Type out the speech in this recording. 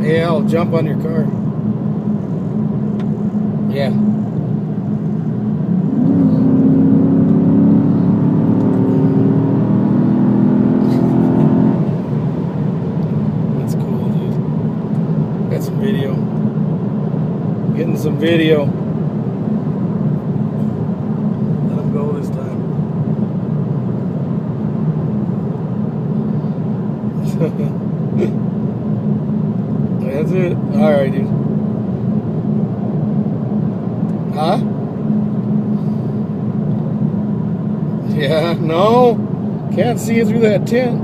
Yeah, I'll jump on your car. Yeah. That's cool, dude. Got some video. Getting some video. Let him go this time. That's it. Alright, dude. Huh? Yeah, no. Can't see you through that tent.